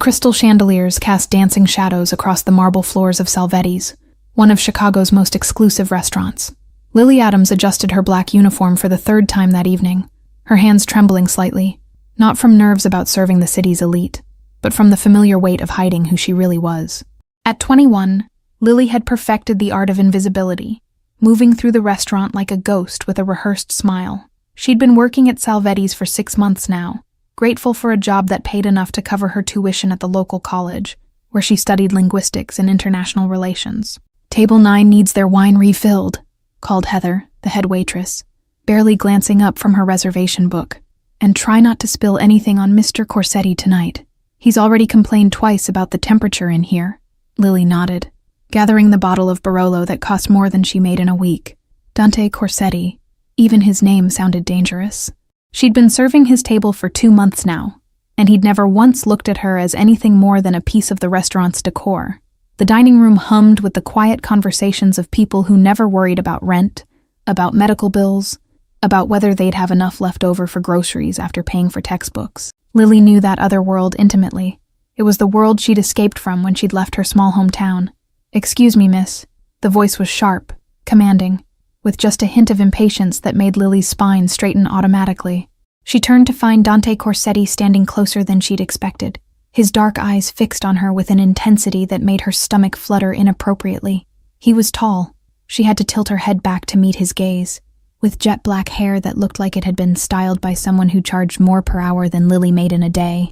crystal chandeliers cast dancing shadows across the marble floors of Salvetti's, one of Chicago's most exclusive restaurants. Lily Adams adjusted her black uniform for the third time that evening, her hands trembling slightly, not from nerves about serving the city's elite, but from the familiar weight of hiding who she really was. At 21, Lily had perfected the art of invisibility, moving through the restaurant like a ghost with a rehearsed smile. She'd been working at Salvetti's for 6 months now, grateful for a job that paid enough to cover her tuition at the local college, where she studied linguistics and international relations. "Table 9 needs their wine refilled," called Heather, the head waitress, barely glancing up from her reservation book. "And try not to spill anything on Mr. Corsetti tonight. He's already complained twice about the temperature in here." Lily nodded, gathering the bottle of Barolo that cost more than she made in a week. Dante Corsetti. Even his name sounded dangerous. She'd been serving his table for 2 months now, and he'd never once looked at her as anything more than a piece of the restaurant's decor. The dining room hummed with the quiet conversations of people who never worried about rent, about medical bills, about whether they'd have enough left over for groceries after paying for textbooks. Lily knew that other world intimately. It was the world she'd escaped from when she'd left her small hometown. "Excuse me, miss." The voice was sharp, commanding, with just a hint of impatience that made Lily's spine straighten automatically. She turned to find Dante Corsetti standing closer than she'd expected, his dark eyes fixed on her with an intensity that made her stomach flutter inappropriately. He was tall. She had to tilt her head back to meet his gaze, with jet black hair that looked like it had been styled by someone who charged more per hour than Lily made in a day.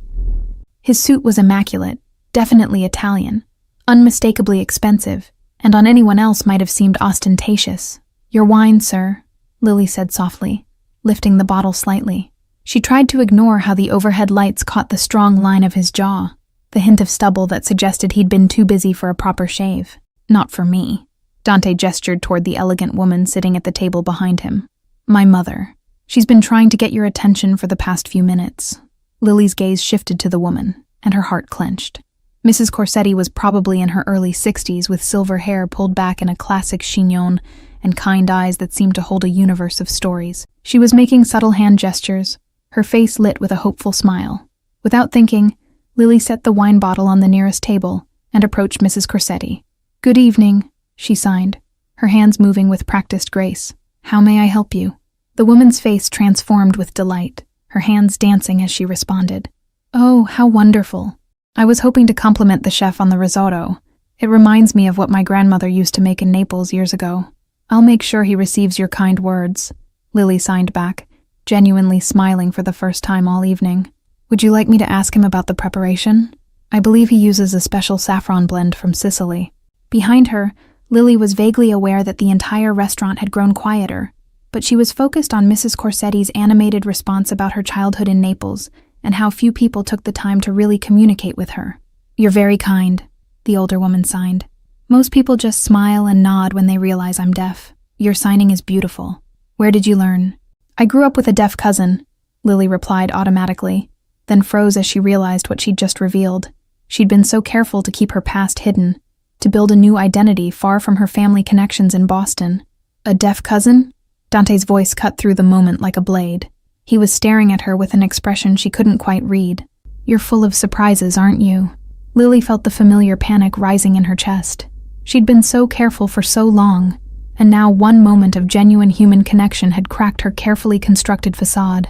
His suit was immaculate, definitely Italian, unmistakably expensive, and on anyone else might have seemed ostentatious. "Your wine, sir," Lily said softly, lifting the bottle slightly. She tried to ignore how the overhead lights caught the strong line of his jaw, the hint of stubble that suggested he'd been too busy for a proper shave. "Not for me." Dante gestured toward the elegant woman sitting at the table behind him. "My mother. She's been trying to get your attention for the past few minutes." Lily's gaze shifted to the woman, and her heart clenched. Mrs. Corsetti was probably in her early 60s with silver hair pulled back in a classic chignon and kind eyes that seemed to hold a universe of stories. She was making subtle hand gestures, her face lit with a hopeful smile. Without thinking, Lily set the wine bottle on the nearest table and approached Mrs. Corsetti. "Good evening," she signed, her hands moving with practiced grace. "How may I help you?" The woman's face transformed with delight, her hands dancing as she responded. "Oh, how wonderful. I was hoping to compliment the chef on the risotto. It reminds me of what my grandmother used to make in Naples years ago. I'll make sure he receives your kind words," Lily signed back, genuinely smiling for the first time all evening. "Would you like me to ask him about the preparation? I believe he uses a special saffron blend from Sicily." Behind her, Lily was vaguely aware that the entire restaurant had grown quieter, but she was focused on Mrs. Corsetti's animated response about her childhood in Naples and how few people took the time to really communicate with her. "You're very kind," the older woman signed. "Most people just smile and nod when they realize I'm deaf. Your signing is beautiful. Where did you learn?" "I grew up with a deaf cousin," Lily replied automatically, then froze as she realized what she'd just revealed. She'd been so careful to keep her past hidden, to build a new identity far from her family connections in Boston. "A deaf cousin?" Dante's voice cut through the moment like a blade. He was staring at her with an expression she couldn't quite read. "You're full of surprises, aren't you?" Lily felt the familiar panic rising in her chest. She'd been so careful for so long, and now one moment of genuine human connection had cracked her carefully constructed facade.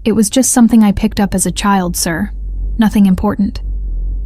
It was just something I picked up as a child, sir. Nothing important."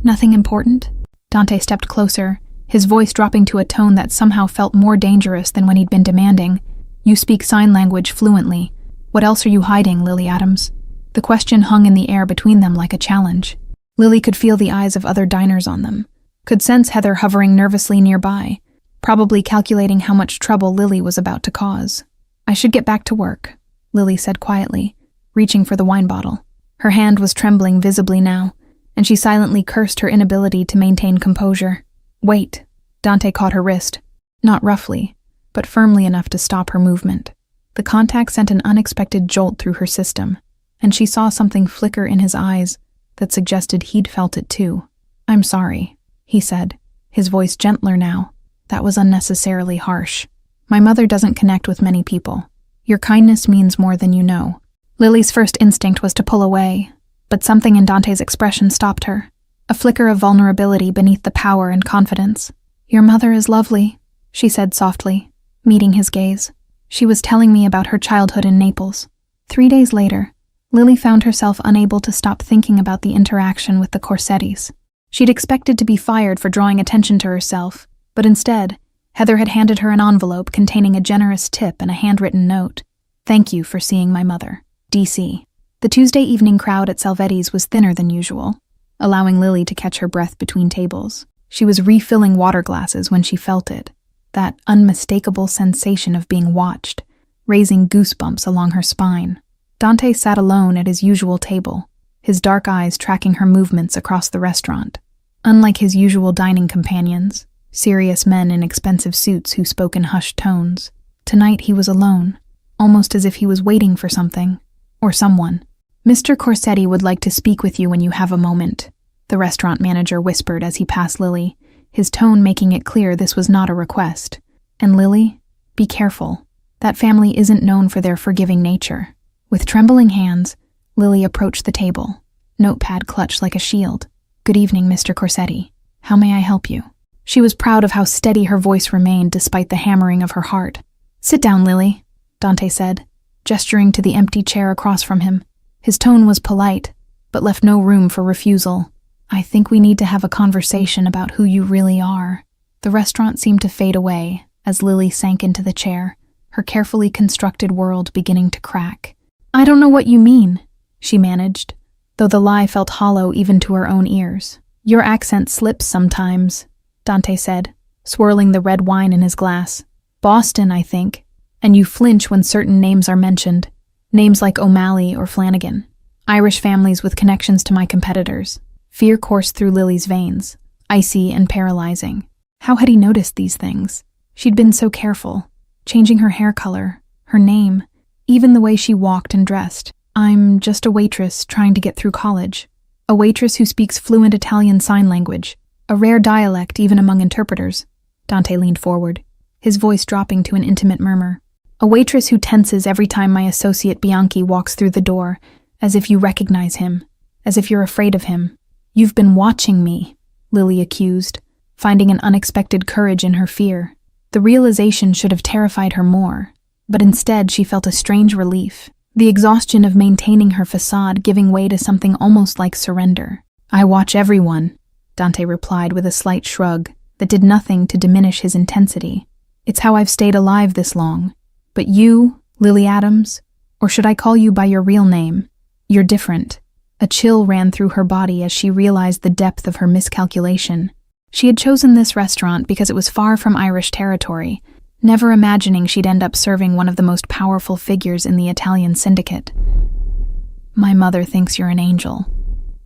"Nothing important?" Dante stepped closer, his voice dropping to a tone that somehow felt more dangerous than when he'd been demanding. "You speak sign language fluently. What else are you hiding, Lily Adams?" The question hung in the air between them like a challenge. Lily could feel the eyes of other diners on them, could sense Heather hovering nervously nearby, probably calculating how much trouble Lily was about to cause. "I should get back to work," Lily said quietly, reaching for the wine bottle. Her hand was trembling visibly now, and she silently cursed her inability to maintain composure. "Wait." Dante caught her wrist, not roughly, but firmly enough to stop her movement. The contact sent an unexpected jolt through her system, and she saw something flicker in his eyes that suggested he'd felt it too. "I'm sorry," he said, his voice gentler now. "That was unnecessarily harsh. My mother doesn't connect with many people. Your kindness means more than you know." Lily's first instinct was to pull away, But something in Dante's expression stopped her, a flicker of vulnerability beneath the power and confidence. "Your mother is lovely," she said softly, meeting his gaze. "She was telling me about her childhood in Naples." 3 days later, Lily found herself unable to stop thinking about the interaction with the Corsettis. She'd expected to be fired for drawing attention to herself, but instead, Heather had handed her an envelope containing a generous tip and a handwritten note. "Thank you for seeing my mother. DC." The Tuesday evening crowd at Salvetti's was thinner than usual, allowing Lily to catch her breath between tables. She was refilling water glasses when she felt it, that unmistakable sensation of being watched, raising goosebumps along her spine. Dante sat alone at his usual table, his dark eyes tracking her movements across the restaurant. Unlike his usual dining companions, serious men in expensive suits who spoke in hushed tones, tonight he was alone, almost as if he was waiting for something, or someone. "Mr. Corsetti would like to speak with you when you have a moment," the restaurant manager whispered as he passed Lily, his tone making it clear this was not a request. "And Lily, be careful. That family isn't known for their forgiving nature." With trembling hands, Lily approached the table, notepad clutched like a shield. "Good evening, Mr. Corsetti. How may I help you?" She was proud of how steady her voice remained despite the hammering of her heart. "Sit down, Lily," Dante said, gesturing to the empty chair across from him. His tone was polite, but left no room for refusal. "I think we need to have a conversation about who you really are." The restaurant seemed to fade away as Lily sank into the chair, her carefully constructed world beginning to crack. "I don't know what you mean," she managed, though the lie felt hollow even to her own ears. "Your accent slips sometimes," Dante said, swirling the red wine in his glass. "Boston, I think. And you flinch when certain names are mentioned. Names like O'Malley or Flanagan. Irish families with connections to my competitors." Fear coursed through Lily's veins, icy and paralyzing. How had he noticed these things? She'd been so careful, changing her hair color, her name, even the way she walked and dressed. "I'm just a waitress trying to get through college. A waitress who speaks fluent Italian sign language, a rare dialect even among interpreters." Dante leaned forward, his voice dropping to an intimate murmur. "A waitress who tenses every time my associate Bianchi walks through the door, as if you recognize him, as if you're afraid of him." "You've been watching me," Lily accused, finding an unexpected courage in her fear. The realization should have terrified her more, but instead she felt a strange relief, the exhaustion of maintaining her facade giving way to something almost like surrender. "I watch everyone," Dante replied with a slight shrug that did nothing to diminish his intensity. "It's how I've stayed alive this long. But you, Lily Adams, or should I call you by your real name? You're different." A chill ran through her body as she realized the depth of her miscalculation. She had chosen this restaurant because it was far from Irish territory, never imagining she'd end up serving one of the most powerful figures in the Italian syndicate. "My mother thinks you're an angel,"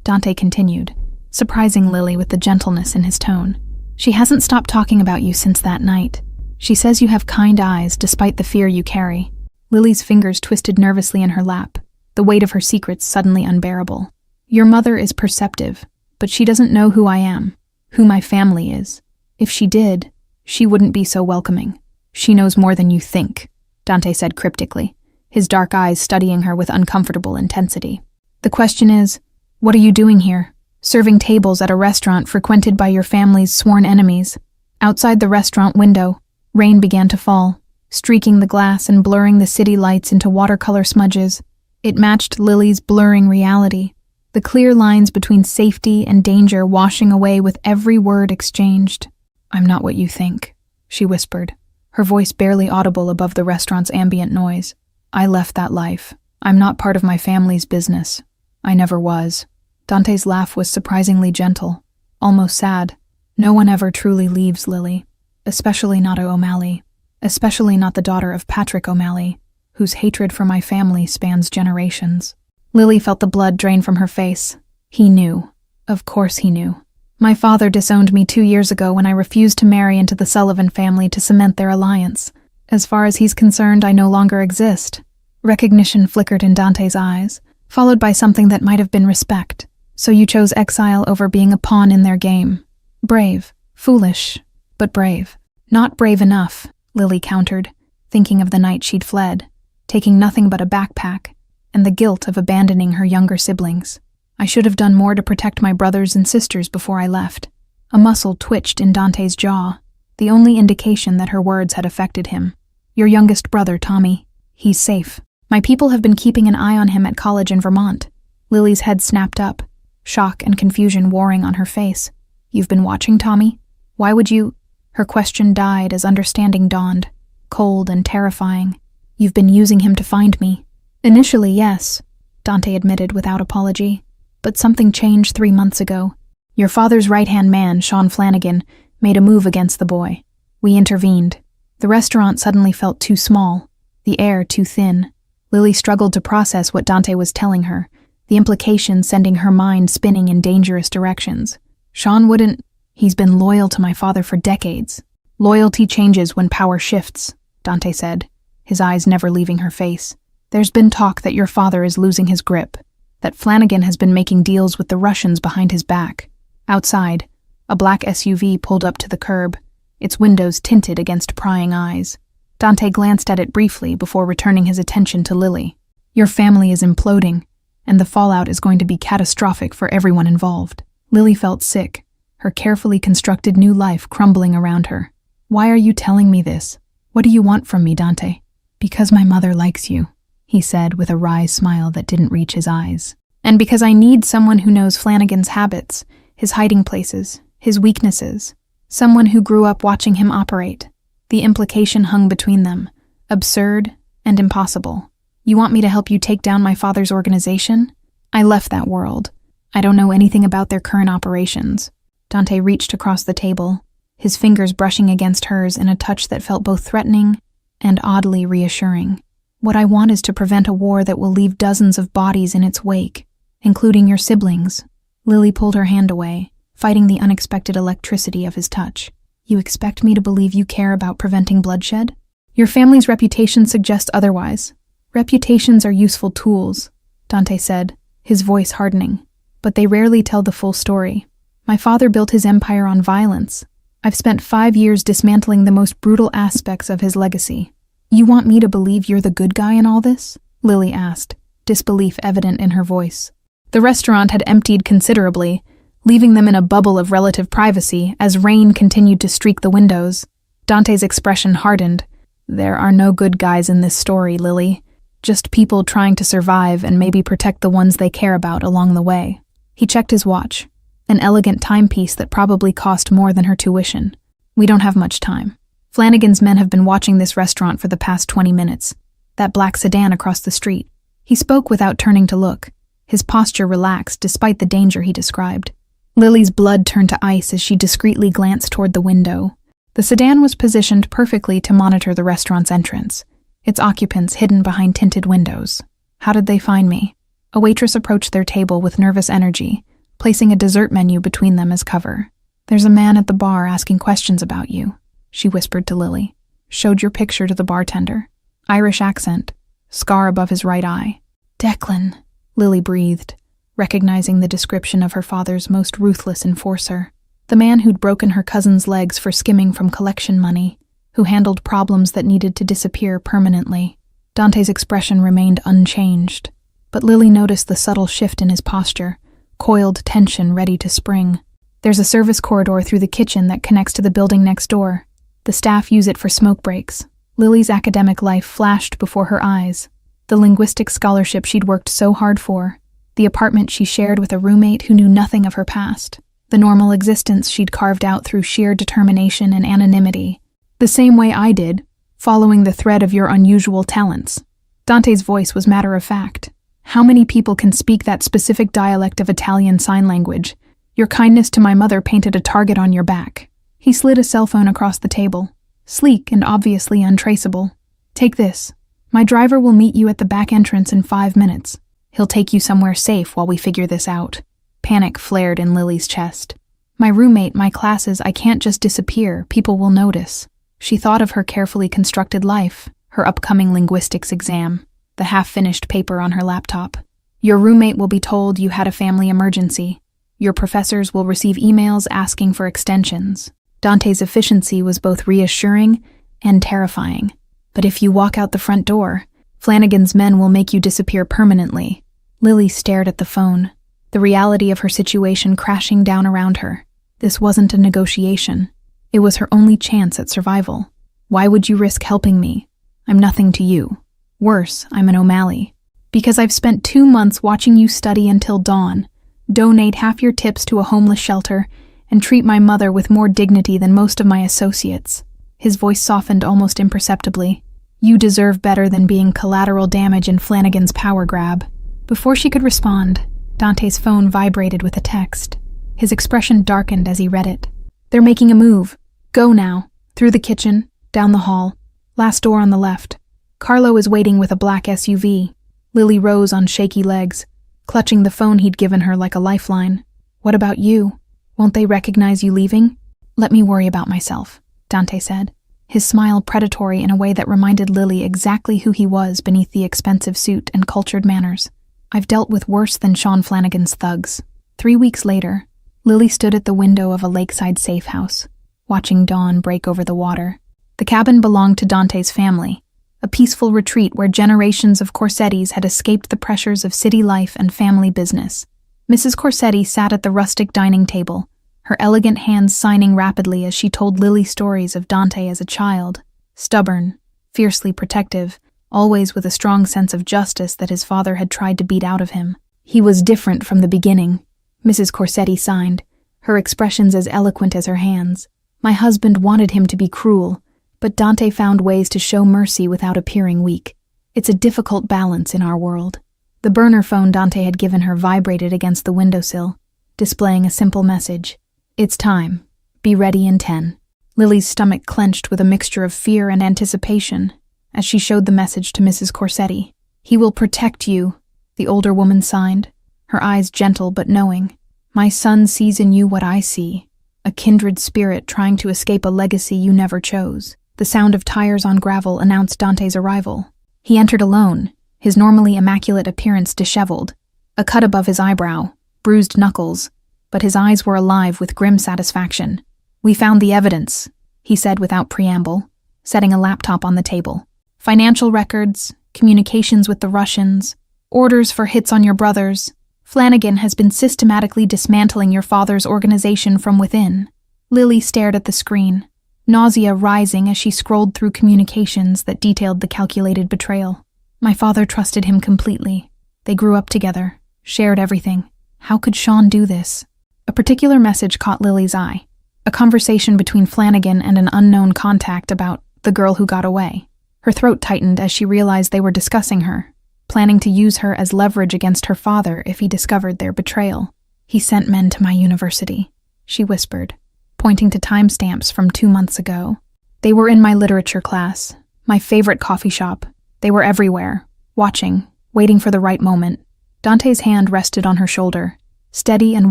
Dante continued, surprising Lily with the gentleness in his tone. "She hasn't stopped talking about you since that night. She says you have kind eyes despite the fear you carry." Lily's fingers twisted nervously in her lap, the weight of her secrets suddenly unbearable. "Your mother is perceptive, but she doesn't know who I am, who my family is. If she did, she wouldn't be so welcoming. She knows more than you think," Dante said cryptically, his dark eyes studying her with uncomfortable intensity. "The question is, what are you doing here, serving tables at a restaurant frequented by your family's sworn enemies?" Outside the restaurant window, rain began to fall, streaking the glass and blurring the city lights into watercolor smudges. It matched Lily's blurring reality, the clear lines between safety and danger washing away with every word exchanged. "I'm not what you think," she whispered, her voice barely audible above the restaurant's ambient noise. "I left that life. I'm not part of my family's business. I never was." Dante's laugh was surprisingly gentle, almost sad. "No one ever truly leaves, Lily, especially not O'Malley, especially not the daughter of Patrick O'Malley, whose hatred for my family spans generations." Lily felt the blood drain from her face. He knew. Of course he knew. "My father disowned me 2 years ago when I refused to marry into the Sullivan family to cement their alliance. As far as he's concerned, I no longer exist." Recognition flickered in Dante's eyes, followed by something that might have been respect. "So you chose exile over being a pawn in their game. Brave. Foolish, but brave." "Not brave enough," Lily countered, thinking of the night she'd fled, taking nothing but a backpack, and the guilt of abandoning her younger siblings. I should have done more to protect my brothers and sisters before I left. A muscle twitched in Dante's jaw, the only indication that her words had affected him. Your youngest brother, Tommy. He's safe. My people have been keeping an eye on him at college in Vermont. Lily's head snapped up, shock and confusion warring on her face. You've been watching Tommy? Why would you? Her question died as understanding dawned, cold and terrifying. You've been using him to find me. Initially, yes, Dante admitted without apology. But something changed 3 months ago. Your father's right-hand man, Sean Flanagan, made a move against the boy. We intervened. The restaurant suddenly felt too small, the air too thin. Lily struggled to process what Dante was telling her, the implications sending her mind spinning in dangerous directions. Sean wouldn't... He's been loyal to my father for decades. Loyalty changes when power shifts, Dante said, his eyes never leaving her face. There's been talk that your father is losing his grip, that Flanagan has been making deals with the Russians behind his back. Outside, a black SUV pulled up to the curb, its windows tinted against prying eyes. Dante glanced at it briefly before returning his attention to Lily. Your family is imploding, and the fallout is going to be catastrophic for everyone involved. Lily felt sick, her carefully constructed new life crumbling around her. Why are you telling me this? What do you want from me, Dante? Because my mother likes you, he said with a wry smile that didn't reach his eyes. And because I need someone who knows Flanagan's habits, his hiding places, his weaknesses. Someone who grew up watching him operate. The implication hung between them, absurd and impossible. You want me to help you take down my father's organization? I left that world. I don't know anything about their current operations. Dante reached across the table, his fingers brushing against hers in a touch that felt both threatening and oddly reassuring. What I want is to prevent a war that will leave dozens of bodies in its wake, including your siblings. Lily pulled her hand away, fighting the unexpected electricity of his touch. You expect me to believe you care about preventing bloodshed? Your family's reputation suggests otherwise. Reputations are useful tools, Dante said, his voice hardening, but they rarely tell the full story. My father built his empire on violence. I've spent 5 years dismantling the most brutal aspects of his legacy. You want me to believe you're the good guy in all this? Lily asked, disbelief evident in her voice. The restaurant had emptied considerably, leaving them in a bubble of relative privacy as rain continued to streak the windows. Dante's expression hardened. There are no good guys in this story, Lily. Just people trying to survive and maybe protect the ones they care about along the way. He checked his watch, an elegant timepiece that probably cost more than her tuition. We don't have much time. Flanagan's men have been watching this restaurant for the past 20 minutes. That black sedan across the street. He spoke without turning to look, his posture relaxed despite the danger he described. Lily's blood turned to ice as she discreetly glanced toward the window. The sedan was positioned perfectly to monitor the restaurant's entrance, its occupants hidden behind tinted windows. How did they find me? A waitress approached their table with nervous energy, placing a dessert menu between them as cover. There's a man at the bar asking questions about you, she whispered to Lily. Showed your picture to the bartender. Irish accent, scar above his right eye. Declan, Lily breathed, recognizing the description of her father's most ruthless enforcer. The man who'd broken her cousin's legs for skimming from collection money, who handled problems that needed to disappear permanently. Dante's expression remained unchanged, but Lily noticed the subtle shift in his posture, coiled tension ready to spring. There's a service corridor through the kitchen that connects to the building next door. The staff use it for smoke breaks. Lily's academic life flashed before her eyes. The linguistic scholarship she'd worked so hard for. The apartment she shared with a roommate who knew nothing of her past. The normal existence she'd carved out through sheer determination and anonymity. The same way I did, following the thread of your unusual talents. Dante's voice was matter of fact. How many people can speak that specific dialect of Italian sign language? Your kindness to my mother painted a target on your back. He slid a cell phone across the table, sleek and obviously untraceable. Take this. My driver will meet you at the back entrance in 5 minutes. He'll take you somewhere safe while we figure this out. Panic flared in Lily's chest. My roommate, my classes, I can't just disappear. People will notice. She thought of her carefully constructed life, her upcoming linguistics exam, the half-finished paper on her laptop. Your roommate will be told you had a family emergency. Your professors will receive emails asking for extensions. Dante's efficiency was both reassuring and terrifying. But if you walk out the front door, Flanagan's men will make you disappear permanently. Lily stared at the phone, the reality of her situation crashing down around her. This wasn't a negotiation. It was her only chance at survival. Why would you risk helping me? I'm nothing to you. Worse, I'm an O'Malley. Because I've spent 2 months watching you study until dawn, donate half your tips to a homeless shelter, and treat my mother with more dignity than most of my associates. His voice softened almost imperceptibly. You deserve better than being collateral damage in Flanagan's power grab. Before she could respond, Dante's phone vibrated with a text. His expression darkened as he read it. They're making a move. Go now. Through the kitchen, down the hall. Last door on the left. Carlo is waiting with a black SUV. Lily rose on shaky legs, clutching the phone he'd given her like a lifeline. What about you? Won't they recognize you leaving? Let me worry about myself, Dante said, his smile predatory in a way that reminded Lily exactly who he was beneath the expensive suit and cultured manners. I've dealt with worse than Sean Flanagan's thugs. 3 weeks later, Lily stood at the window of a lakeside safe house, watching dawn break over the water. The cabin belonged to Dante's family, a peaceful retreat where generations of Corsettis had escaped the pressures of city life and family business. Mrs. Corsetti sat at the rustic dining table, her elegant hands signing rapidly as she told Lily stories of Dante as a child, stubborn, fiercely protective, always with a strong sense of justice that his father had tried to beat out of him. He was different from the beginning, Mrs. Corsetti signed, her expressions as eloquent as her hands. My husband wanted him to be cruel, but Dante found ways to show mercy without appearing weak. It's a difficult balance in our world. The burner phone Dante had given her vibrated against the windowsill, displaying a simple message. It's time. Be ready in 10. Lily's stomach clenched with a mixture of fear and anticipation as she showed the message to Mrs. Corsetti. He will protect you, the older woman signed, her eyes gentle but knowing. My son sees in you what I see, a kindred spirit trying to escape a legacy you never chose. The sound of tires on gravel announced Dante's arrival. He entered alone, his normally immaculate appearance disheveled, a cut above his eyebrow, bruised knuckles, but his eyes were alive with grim satisfaction. We found the evidence, he said without preamble, setting a laptop on the table. Financial records, communications with the Russians, orders for hits on your brothers. Flanagan has been systematically dismantling your father's organization from within. Lily stared at the screen, nausea rising as she scrolled through communications that detailed the calculated betrayal. My father trusted him completely. They grew up together, shared everything. How could Sean do this? A particular message caught Lily's eye, a conversation between Flanagan and an unknown contact about the girl who got away. Her throat tightened as she realized they were discussing her, planning to use her as leverage against her father if he discovered their betrayal. He sent men to my university, she whispered, pointing to timestamps from 2 months ago. They were in my literature class, my favorite coffee shop. They were everywhere, watching, waiting for the right moment. Dante's hand rested on her shoulder, steady and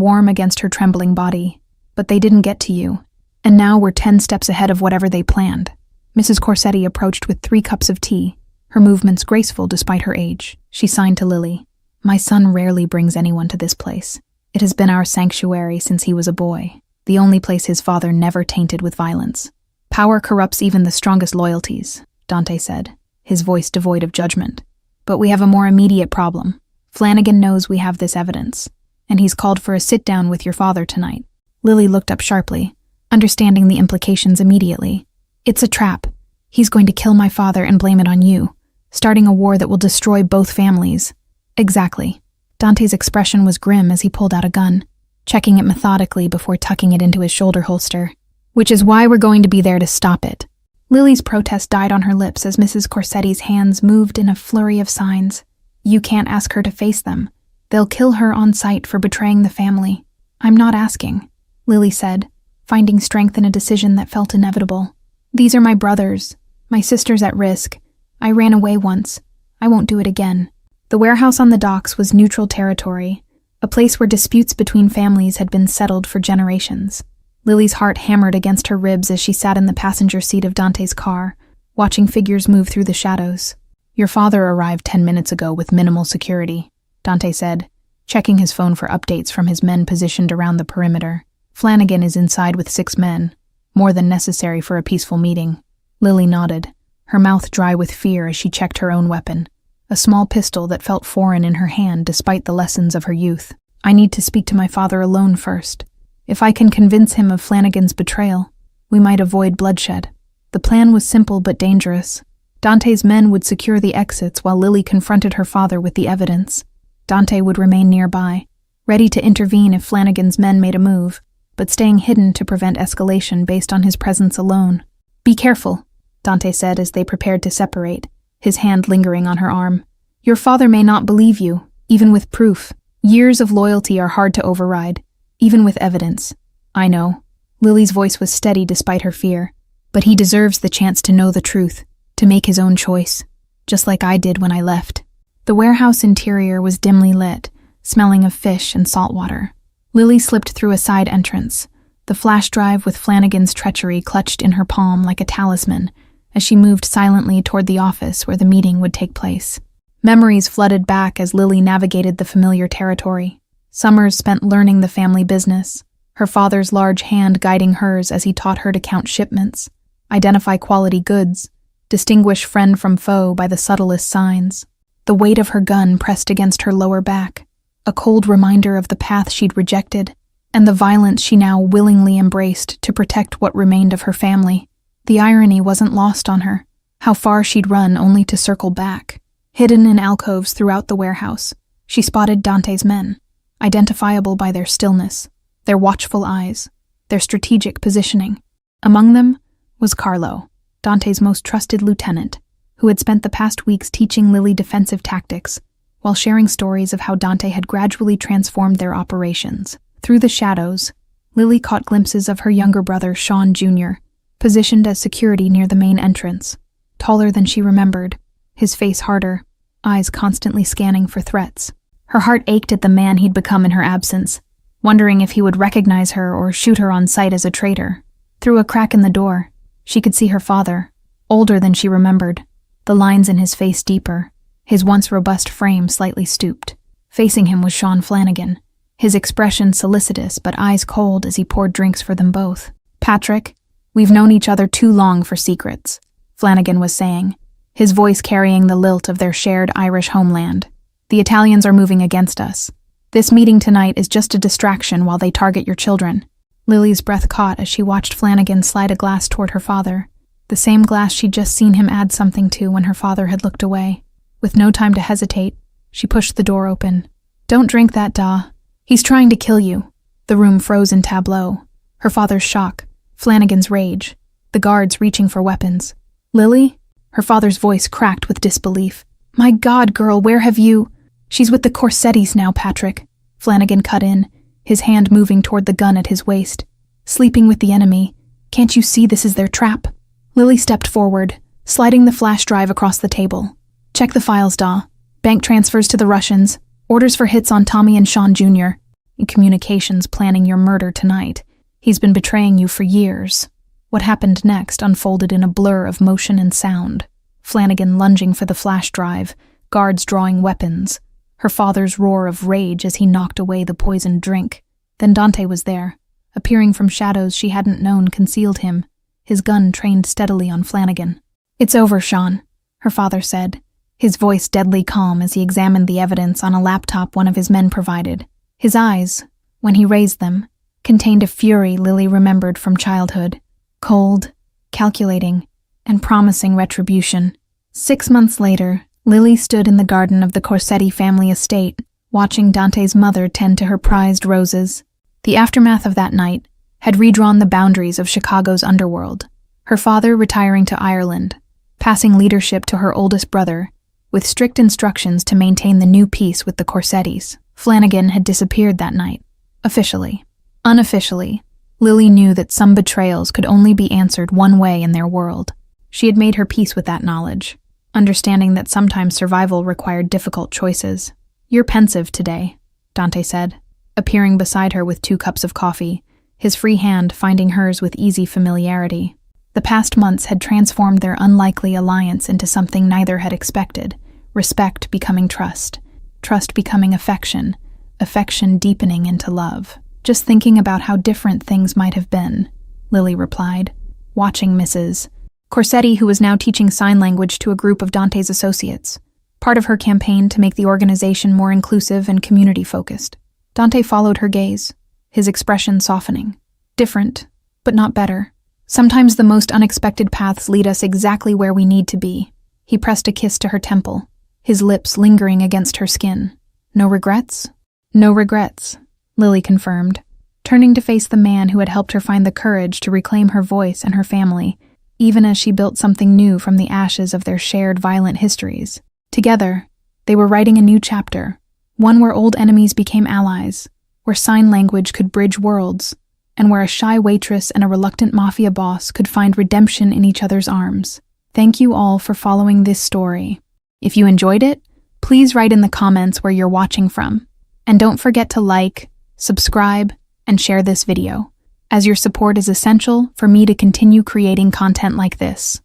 warm against her trembling body. But they didn't get to you, and now we're 10 steps ahead of whatever they planned. Mrs. Corsetti approached with 3 cups of tea, her movements graceful despite her age. She signed to Lily. My son rarely brings anyone to this place. It has been our sanctuary since he was a boy, the only place his father never tainted with violence. Power corrupts even the strongest loyalties, Dante said, his voice devoid of judgment. But we have a more immediate problem. Flanagan knows we have this evidence, and he's called for a sit-down with your father tonight. Lily looked up sharply, understanding the implications immediately. It's a trap. He's going to kill my father and blame it on you, starting a war that will destroy both families. Exactly. Dante's expression was grim as he pulled out a gun, checking it methodically before tucking it into his shoulder holster. Which is why we're going to be there to stop it. Lily's protest died on her lips as Mrs. Corsetti's hands moved in a flurry of signs. You can't ask her to face them. They'll kill her on sight for betraying the family. I'm not asking, Lily said, finding strength in a decision that felt inevitable. These are my brothers. My sister's at risk. I ran away once. I won't do it again. The warehouse on the docks was neutral territory, a place where disputes between families had been settled for generations. Lily's heart hammered against her ribs as she sat in the passenger seat of Dante's car, watching figures move through the shadows. Your father arrived 10 minutes ago with minimal security, Dante said, checking his phone for updates from his men positioned around the perimeter. Flanagan is inside with 6 men, more than necessary for a peaceful meeting. Lily nodded, her mouth dry with fear as she checked her own weapon, a small pistol that felt foreign in her hand despite the lessons of her youth. I need to speak to my father alone first. If I can convince him of Flanagan's betrayal, we might avoid bloodshed. The plan was simple but dangerous. Dante's men would secure the exits while Lily confronted her father with the evidence. Dante would remain nearby, ready to intervene if Flanagan's men made a move, but staying hidden to prevent escalation based on his presence alone. Be careful, Dante said as they prepared to separate, his hand lingering on her arm. Your father may not believe you, even with proof. Years of loyalty are hard to override, even with evidence. I know. Lily's voice was steady despite her fear, but he deserves the chance to know the truth, to make his own choice, just like I did when I left. The warehouse interior was dimly lit, smelling of fish and salt water. Lily slipped through a side entrance, the flash drive with Flanagan's treachery clutched in her palm like a talisman, as she moved silently toward the office where the meeting would take place. Memories flooded back as Lily navigated the familiar territory. Summers spent learning the family business, her father's large hand guiding hers as he taught her to count shipments, identify quality goods, distinguish friend from foe by the subtlest signs. The weight of her gun pressed against her lower back, a cold reminder of the path she'd rejected, and the violence she now willingly embraced to protect what remained of her family. The irony wasn't lost on her, how far she'd run only to circle back. Hidden in alcoves throughout the warehouse, she spotted Dante's men, identifiable by their stillness, their watchful eyes, their strategic positioning. Among them was Carlo, Dante's most trusted lieutenant, who had spent the past weeks teaching Lily defensive tactics, while sharing stories of how Dante had gradually transformed their operations. Through the shadows, Lily caught glimpses of her younger brother, Sean Jr., positioned as security near the main entrance, taller than she remembered, his face harder, eyes constantly scanning for threats. Her heart ached at the man he'd become in her absence, wondering if he would recognize her or shoot her on sight as a traitor. Through a crack in the door, she could see her father, older than she remembered, the lines in his face deeper, his once robust frame slightly stooped. Facing him was Sean Flanagan, his expression solicitous but eyes cold as he poured drinks for them both. Patrick, we've known each other too long for secrets, Flanagan was saying, his voice carrying the lilt of their shared Irish homeland. The Italians are moving against us. This meeting tonight is just a distraction while they target your children. Lily's breath caught as she watched Flanagan slide a glass toward her father, the same glass she'd just seen him add something to when her father had looked away. With no time to hesitate, she pushed the door open. Don't drink that, Da. He's trying to kill you. The room froze in tableau. Her father's shock, Flanagan's rage, the guards reaching for weapons. Lily? Her father's voice cracked with disbelief. My God, girl, where have you... She's with the Corsettis now, Patrick. Flanagan cut in, his hand moving toward the gun at his waist. Sleeping with the enemy. Can't you see this is their trap? Lily stepped forward, sliding the flash drive across the table. Check the files, Da. Bank transfers to the Russians. Orders for hits on Tommy and Sean Jr. In communications planning your murder tonight. He's been betraying you for years. What happened next unfolded in a blur of motion and sound. Flanagan lunging for the flash drive, guards drawing weapons, her father's roar of rage as he knocked away the poisoned drink. Then Dante was there, appearing from shadows she hadn't known concealed him, his gun trained steadily on Flanagan. It's over, Sean, her father said, his voice deadly calm as he examined the evidence on a laptop one of his men provided. His eyes, when he raised them, contained a fury Lily remembered from childhood. Cold, calculating, and promising retribution. 6 months later, Lily stood in the garden of the Corsetti family estate, watching Dante's mother tend to her prized roses. The aftermath of that night had redrawn the boundaries of Chicago's underworld, her father retiring to Ireland, passing leadership to her oldest brother, with strict instructions to maintain the new peace with the Corsettis. Flanagan had disappeared that night, officially. Unofficially, Lily knew that some betrayals could only be answered one way in their world. She had made her peace with that knowledge, understanding that sometimes survival required difficult choices. You're pensive today, Dante said, appearing beside her with 2 cups of coffee, his free hand finding hers with easy familiarity. The past months had transformed their unlikely alliance into something neither had expected, respect becoming trust, trust becoming affection, affection deepening into love. Just thinking about how different things might have been, Lily replied, watching Mrs. Corsetti, who was now teaching sign language to a group of Dante's associates, part of her campaign to make the organization more inclusive and community-focused. Dante followed her gaze, his expression softening. Different, but not better. Sometimes the most unexpected paths lead us exactly where we need to be. He pressed a kiss to her temple, his lips lingering against her skin. No regrets? No regrets, Lily confirmed, turning to face the man who had helped her find the courage to reclaim her voice and her family, even as she built something new from the ashes of their shared violent histories. Together, they were writing a new chapter, one where old enemies became allies, where sign language could bridge worlds, and where a shy waitress and a reluctant mafia boss could find redemption in each other's arms. Thank you all for following this story. If you enjoyed it, please write in the comments where you're watching from. And don't forget to like, subscribe, and share this video, as your support is essential for me to continue creating content like this.